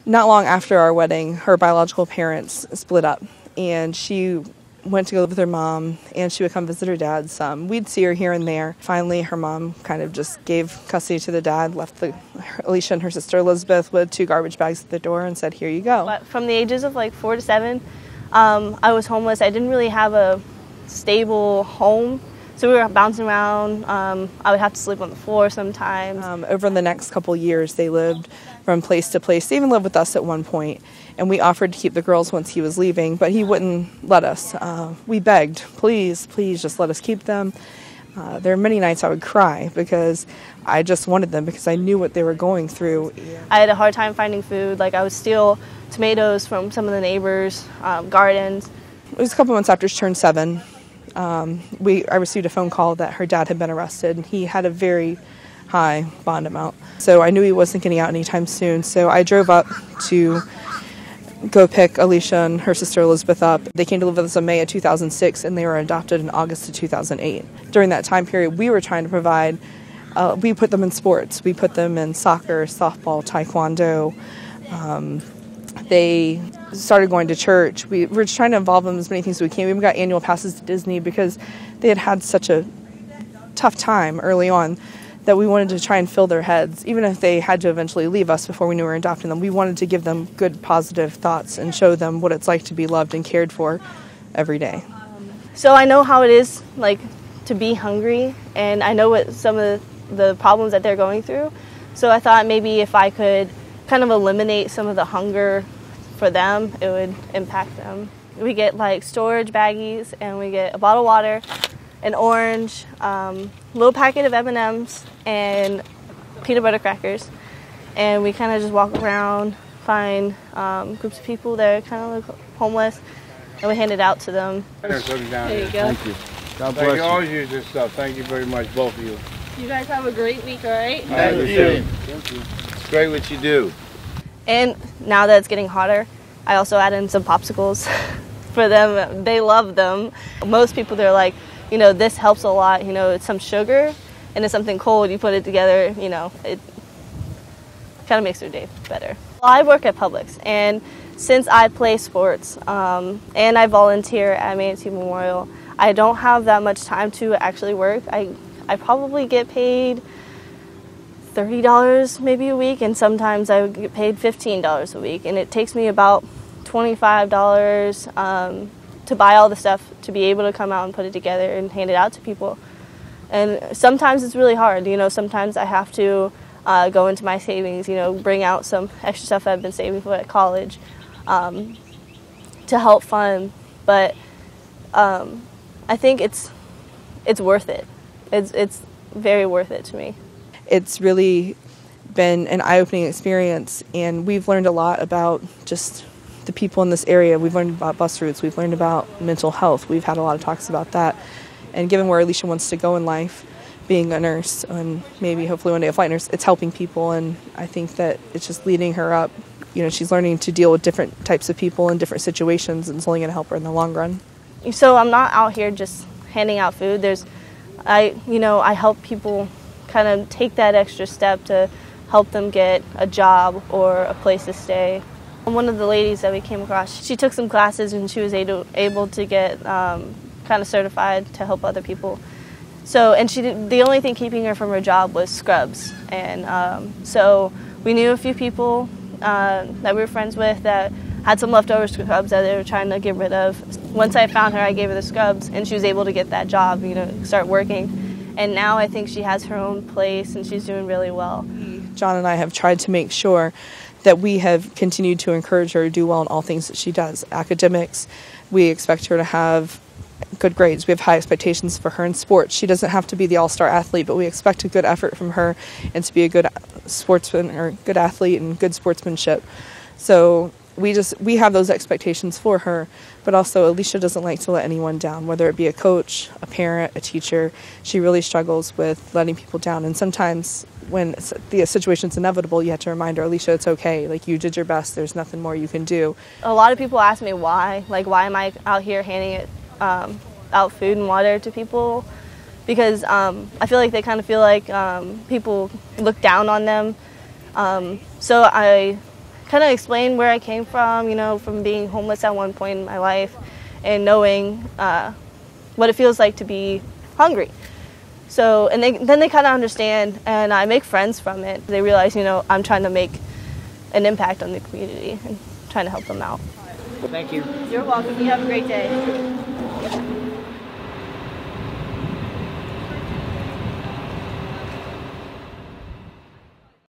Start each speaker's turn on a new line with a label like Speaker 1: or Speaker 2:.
Speaker 1: Not long after our wedding, her biological parents split up, and she went to go live with her mom, and she would come visit her dad some. We'd see her here and there. Finally, her mom kind of just gave custody to the dad, left Alysha and her sister Elizabeth with 2 garbage bags at the door and said, "Here you go."
Speaker 2: But from the ages of like 4 to 7, I was homeless. I didn't really have a stable home, so we were bouncing around. I would have to sleep on the floor sometimes.
Speaker 1: Over the next couple years, they lived from place to place. They even lived with us at one point, and we offered to keep the girls once he was leaving, but he wouldn't let us. We begged, please, just let us keep them. There are many nights I would cry because I just wanted them, because I knew what they were going through.
Speaker 2: I had a hard time finding food. Like, I would steal tomatoes from some of the neighbors' gardens.
Speaker 1: It was a couple months after she turned 7. I received a phone call that her dad had been arrested, and he had a very high bond amount. So I knew he wasn't getting out anytime soon. So I drove up to go pick Alysha and her sister Elizabeth up. They came to live with us in May of 2006, and they were adopted in August of 2008. During that time period, we were trying to provide, we put them in sports. We put them in soccer, softball, taekwondo. They started going to church. We were just trying to involve them in as many things as we can. We even got annual passes to Disney because they had had such a tough time early on that we wanted to try and fill their heads. Even if they had to eventually leave us before we knew we were adopting them, we wanted to give them good, positive thoughts and show them what it's like to be loved and cared for every day.
Speaker 2: So I know how it is, like, to be hungry, and I know what some of the problems that they're going through. So I thought maybe if I could kind of eliminate some of the hunger for them, it would impact them. We get like storage baggies, and we get a bottle of water, an orange, little packet of M&Ms, and peanut butter crackers. And we kind of just walk around, find groups of people that are kind of like homeless, and we hand it out to them.
Speaker 3: There
Speaker 2: you go.
Speaker 3: Thank you. God bless you. Always use this stuff. Thank you very much, both of you.
Speaker 2: You guys have a great week, all right?
Speaker 3: Thank you. Thank you. It's great what you do.
Speaker 2: And now that it's getting hotter, I also add in some popsicles for them. They love them. Most people, they're like, you know, this helps a lot. You know, it's some sugar and it's something cold. You put it together, you know, it kind of makes their day better. Well, I work at Publix, and since I play sports and I volunteer at Manatee Memorial, I don't have that much time to actually work. I probably get paid $30 maybe a week, and sometimes I would get paid $15 a week, and it takes me about $25 to buy all the stuff to be able to come out and put it together and hand it out to people. And sometimes it's really hard, you know, sometimes I have to go into my savings, you know, bring out some extra stuff I've been saving for at college to help fund, but I think it's worth it. It's very worth it to me.
Speaker 1: It's really been an eye-opening experience, and we've learned a lot about just the people in this area. We've learned about bus routes. We've learned about mental health. We've had a lot of talks about that. And given where Alysha wants to go in life, being a nurse and maybe hopefully one day a flight nurse, it's helping people, and I think that it's just leading her up. You know, she's learning to deal with different types of people in different situations, and it's only going to help her in the long run. So I'm not out here just handing out food. I help people kind of take that extra step to help them get a job or a place to stay. One of the ladies that we came across, she took some classes and she was able to get kind of certified to help other people. So, and the only thing keeping her from her job was scrubs. And so we knew a few people that we were friends with that had some leftover scrubs that they were trying to get rid of. Once I found her, I gave her the scrubs, and she was able to get that job, you know, start working. And now I think she has her own place, and she's doing really well. John and I have tried to make sure that we have continued to encourage her to do well in all things that she does. Academics, we expect her to have good grades. We have high expectations for her in sports. She doesn't have to be the all-star athlete, but we expect a good effort from her and to be a good sportsman or good athlete and good sportsmanship. So we have those expectations for her, but also Alysha doesn't like to let anyone down, whether it be a coach, a parent, a teacher. She really struggles with letting people down, and sometimes when the situation's inevitable, you have to remind her, Alysha, it's okay, like, you did your best, there's nothing more you can do.
Speaker 2: A lot of people ask me why am I out here handing out food and water to people, because I feel like they kind of feel like people look down on them. So I kind of explain where I came from, you know, from being homeless at one point in my life and knowing what it feels like to be hungry. So, and then they kind of understand, and I make friends from it. They realize, you know, I'm trying to make an impact on the community and trying to help them out.
Speaker 4: Thank you.
Speaker 2: You're welcome. You have a great day.